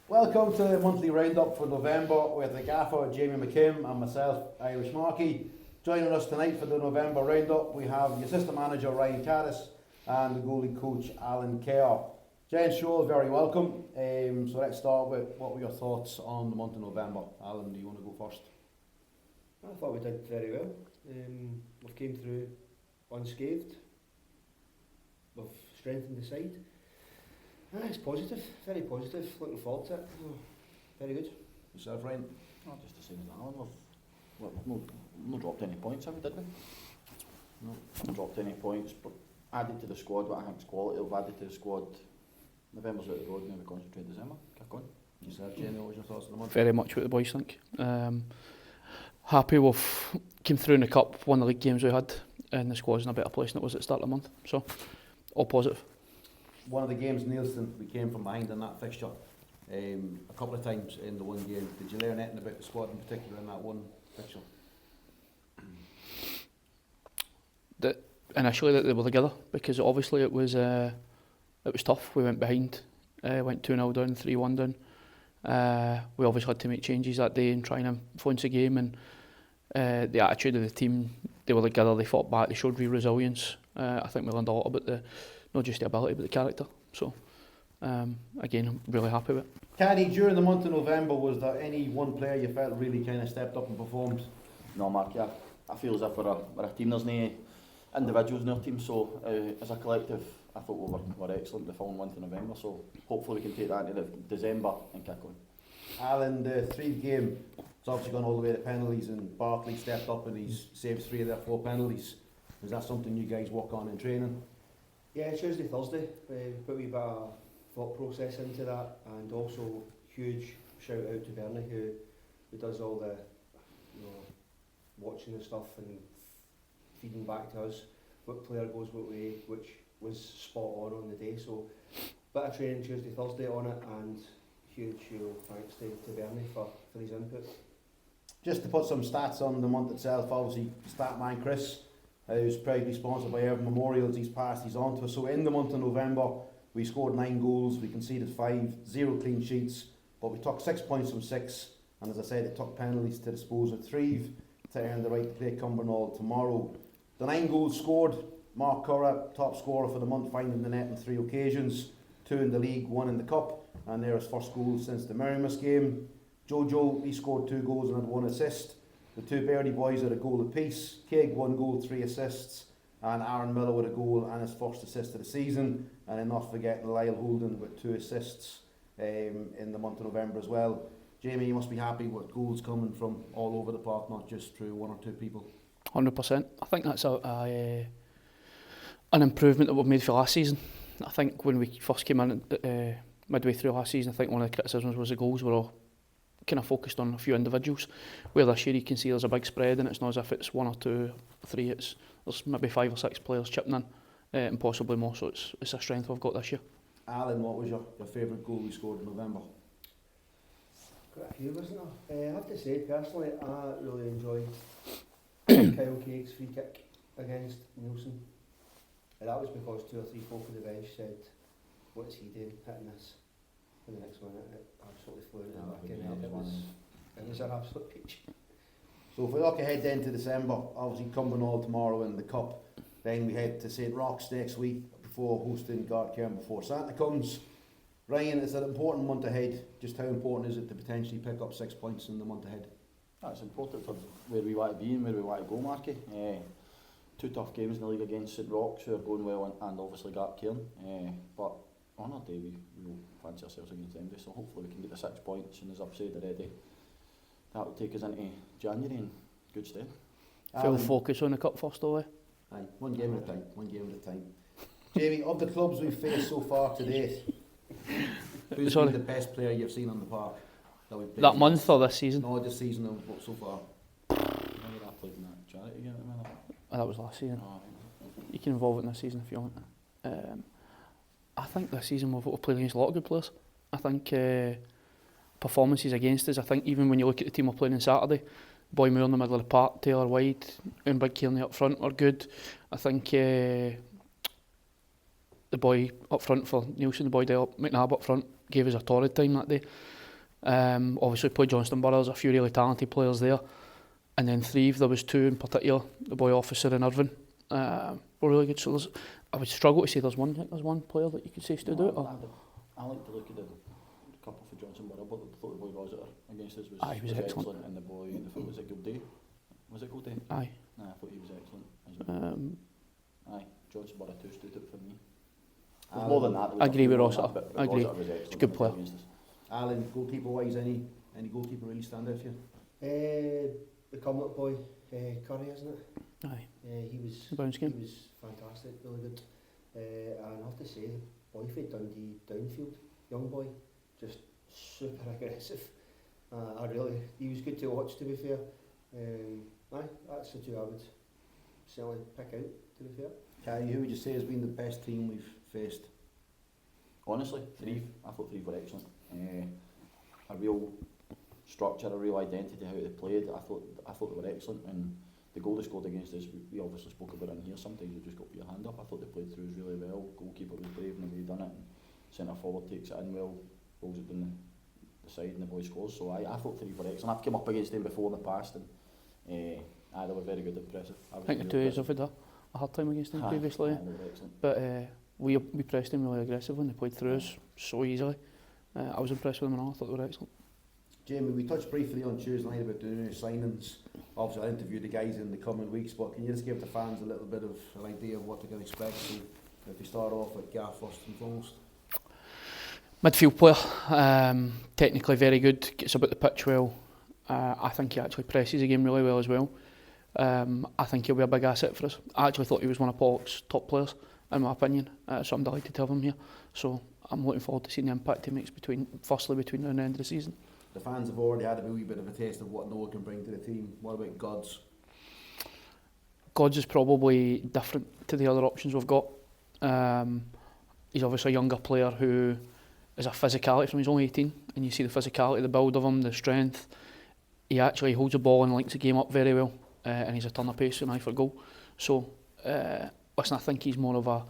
Welcome to the monthly roundup for November with the gaffer Jamie McKim and myself, Irish Marky. Joining us tonight for the November roundup we have the assistant manager Ryan Caddis and the goalie coach Alan Kerr. Gents, you're all very welcome. So let's start with what were your thoughts on the month of November. Alan, do you want to go first? I thought we did very well. We've came through unscathed. We've strengthened the side. It's positive, very positive. Looking forward to it. Very good. Yourself, Ryan? Not just the same as Alan. We've not dropped any points, have we, did we? No, not dropped any points, but added to the squad what I think is quality. We've added to the squad. November's out the road, now we concentrate December. Kick on. Yourself, Jenny, what was your thoughts on the month? Very much what the boys think. Happy we've came through in the cup, won the league games we had, and the squad's in a better place than it was at the start of the month. So, all positive. One of the games, Nielsen, we came from behind in that fixture a couple of times in the one game. Did you learn anything about the squad in particular in that one fixture? Initially that they were together, because obviously it was tough. We went behind, went 2-0 down, 3-1 down. We obviously had to make changes that day and try and influence the game, and the attitude of the team, they were together, they fought back, they showed real resilience. I think we learned a lot about not just the ability but the character. So again, I'm really happy with it. Caddy, during the month of November, was there any one player you felt really kind of stepped up and performed? No, Mark, yeah. I feel as if we're a team. There's no individuals in our team, so as a collective, I thought we were excellent the following month of November. So hopefully we can take that into December and kick on. Alan, the Threave game, it's obviously gone all the way to penalties, and Barkley stepped up and he's saved 3 of their 4 penalties. Is that something you guys work on in training? Yeah, Tuesday, Thursday, we put a wee bit of thought process into that, and also huge shout out to Bernie who does all the watching the stuff and feeding back to us what player goes what way, which was spot on the day. So bit of training Tuesday, Thursday on it, and huge thanks to Bernie for his input. Just to put some stats on the month itself, obviously Statman Chris, who's proudly sponsored by Irvine Memorials, he's passed these on to us. So in the month of November we scored 9 goals, we conceded 5, 0 clean sheets, but we took 6 points from 6, and as I said, it took penalties to dispose of Threave to earn the right to play Cumbernauld tomorrow. The 9 goals scored, Mark Curra, top scorer for the month, finding the net on 3 occasions, 2 in the league, 1 in the cup, and there his first goal since the Merrimack game. Jojo, he scored 2 goals and had 1 assist. The 2 Birdie boys had a goal apiece. Keig 1 goal, 3 assists, and Aaron Miller with a goal and his first assist of the season. And then not forgetting Lyle Holden with 2 assists in the month of November as well. Jamie, you must be happy with goals coming from all over the park, not just through 1 or 2 people. 100%. I think that's an improvement that we've made for last season. I think when we first came in midway through last season, I think one of the criticisms was the goals were all kind of focused on a few individuals, where this year you can see there's a big spread, and it's not as if it's 1 or 2 or 3, there's maybe 5 or 6 players chipping in, and possibly more, so it's a strength we've got this year. Alan, what was your favourite goal you scored in November? Quite a few, wasn't there? I have to say, personally, I really enjoyed Kyle Keig's free kick against Nielsen. And that was because 2 or 3 folk on the bench said, what's he doing hitting this? And the next one, it absolutely flew in the back of the net. It was an absolute peach. So if we look ahead then to December, obviously Cumbernauld tomorrow in the Cup, then we head to St Roch's next week before hosting Gartcairn before Santa comes. Ryan, it's an important month ahead. Just how important is it to potentially pick up 6 points in the month ahead? That's important for where we want to be and where we want to go, Marky. 2 tough games in the league against St Roch's, who are going well, and obviously Gartcairn. But on our day, we will fancy ourselves against them, so hopefully we can get the 6 points, and as I've said already, that will take us into January in good stead. Full focus on the cup first, though. Aye, one game at a time. Jamie, of the clubs we've faced so far to date, who's been the best player you've seen on the park? That month or this season? No, this season so far. I played in that charity game at the minute. That was last season. You can involve it in this season if you want. I think this season we've played against a lot of good players. I think performances against us, I think even when you look at the team we're playing on Saturday, Boy Moore in the middle of the park, Taylor Wide and Big Kearney up front are good. I think the boy up front for Nielsen, the boy Dale McNabb up front, gave us a torrid time that day. Obviously played Johnston Borough, there's a few really talented players there. And then Threave, there was two in particular, the boy Officer and Irvine, were really good. So I would struggle to say there's one player that you could say stood out. I like to look at the couple for Johnston Borough, but the boy Rossiter against us was, He was excellent. and the boy, I thought was it Gilday? Was it Gilday? Aye. Nah, I thought he was excellent. Aye, Johnston Borough 2 stood out for me. There's more than that. I agree with Rossiter. But I agree. Rossiter was excellent. He's a good player. against us. Alan, goalkeeper wise, any goalkeeper really stand out for you? The Cumnock boy, Curry, isn't it? Aye. He was Bounce game. fantastic, really good. And I have to say, boy for Dundee Downfield, young boy, just super aggressive. He was good to watch, to be fair. That's the two I would certainly pick out, to be fair. Kai, who would you say has been the best team we've faced? Honestly, Threave. I thought Threave were excellent. A real structure, a real identity how they played. I thought they were excellent, and the goal they scored against us, we obviously spoke about it in here. Sometimes you just got to put your hand up. I thought they played through us really well. Goalkeeper was brave in the way he done it, and centre forward takes it in well, rolls it down the side, and the boy scores. So I thought Threave were excellent. I've come up against them before in the past, and they were very good, impressive. I think the two years I've had a hard time against them previously. They were excellent. But we pressed them really aggressively and they played through us so easily. I was impressed with them and all. I thought they were excellent. Jamie, we touched briefly on Tuesday night about the new signings. Obviously, I'll interview the guys in the coming weeks, but can you just give the fans a little bit of an idea of what they can expect? So if we start off with Gaff first and foremost. Midfield player, technically very good, gets about the pitch well. I think he actually presses the game really well as well. I think he'll be a big asset for us. I actually thought he was one of Pollock's top players, in my opinion, so I'm delighted to have him here. So I'm looking forward to seeing the impact he makes between now and the end of the season. The fans have already had a wee bit of a taste of what Noah can bring to the team. What about Gods? Gods is probably different to the other options we've got. He's obviously a younger player who is a physicality from he's only 18, and you see the physicality, the build of him, the strength. He actually holds the ball and links the game up very well, and he's a turn of pace and eye for goal. So, listen, I think he's somebody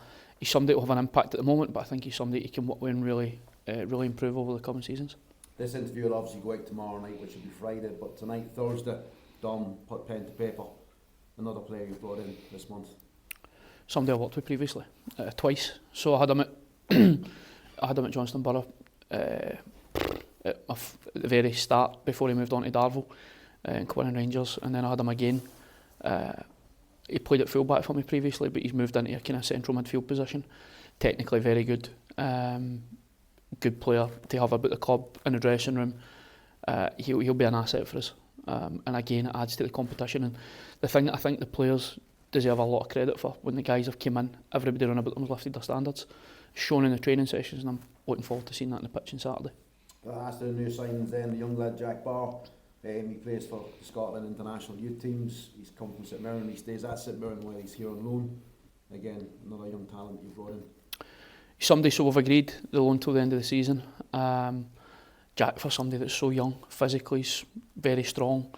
who will have an impact at the moment, but I think he's somebody who can work with and really improve over the coming seasons. This interview will obviously go out tomorrow night, which will be Friday, but tonight, Thursday, Dom put pen to paper. Another player you brought in this month. Somebody I worked with previously, twice. So I had him at Johnston Borough at the very start before he moved on to Darvel and Quinnan Rangers, and then I had him again. He played at fullback for me previously, but he's moved into a kind of central midfield position. Technically very good. Good player to have about the club in the dressing room. He'll be an asset for us, and again it adds to the competition. And the thing that I think the players deserve a lot of credit for, when the guys have come in, everybody around about them has lifted their standards, shown in the training sessions, and I'm looking forward to seeing that in the pitch on Saturday. As to the new signings then, the young lad Jack Barr, he plays for the Scotland international youth teams. He's come from St Mirren, he stays at St Mirren while he's here on loan. Again, another young talent you've brought in. Somebody, so we've agreed the loan till the end of the season. Jack, for somebody that's so young, physically he's very strong,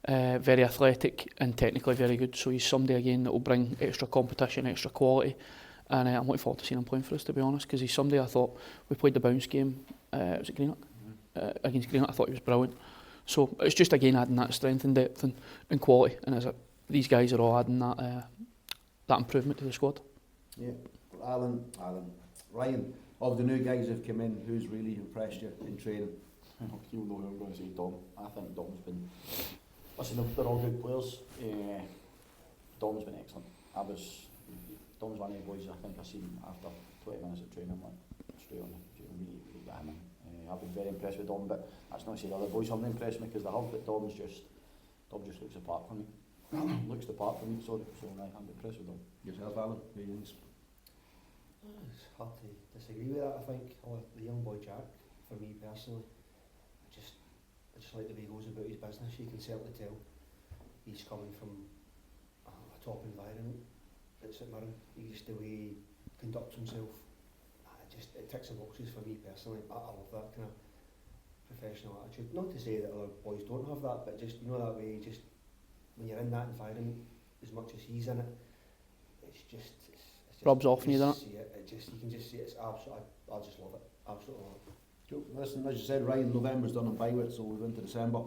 very athletic and technically very good. So he's somebody again that will bring extra competition, extra quality, and I'm looking forward to seeing him playing for us, to be honest, because he's somebody I thought, we played the bounce game, was it Greenock? Against Greenock, I thought he was brilliant. So it's just again adding that strength and depth and quality, and these guys are all adding that improvement to the squad. Yeah, Ryan, of the new guys who've come in, who's really impressed you in training? You'll know who I'm going to say, Dom. I think Dom's been... Listen, they're all good players. Dom's been excellent. Dom's one of the boys I think I seen after 20 minutes of training, like, straight on the really got him in. I've been very impressed with Dom, but that's not to say the other boys haven't impressed me, because they have, but Dom just looks the part for me. Looks the part for me, sorry. So I'm impressed with Dom. Yourself, Alan? Feelings? It's hard to disagree with that. I think the young boy Jack, for me personally, I just like the way he goes about his business. You can certainly tell he's coming from a top environment at St Mirren. Just the way he conducts himself, it ticks the boxes for me personally. I love that kind of professional attitude. Not to say that other boys don't have that, but just, you know, that way, just when you're in that environment, as much as he's in it, it's just rubs off on you, doesn't it? You can just see it's absolutely, I just love it. Absolutely love it. Cool. Listen, as you said, Ryan, November's done and by with, so we're into December.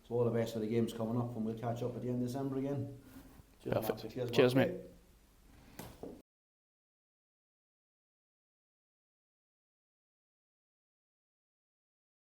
So all the best for the games coming up, and we'll catch up at the end of December again. Cheers, Perfect. Matthew. Cheers, Cheers, Mark. mate.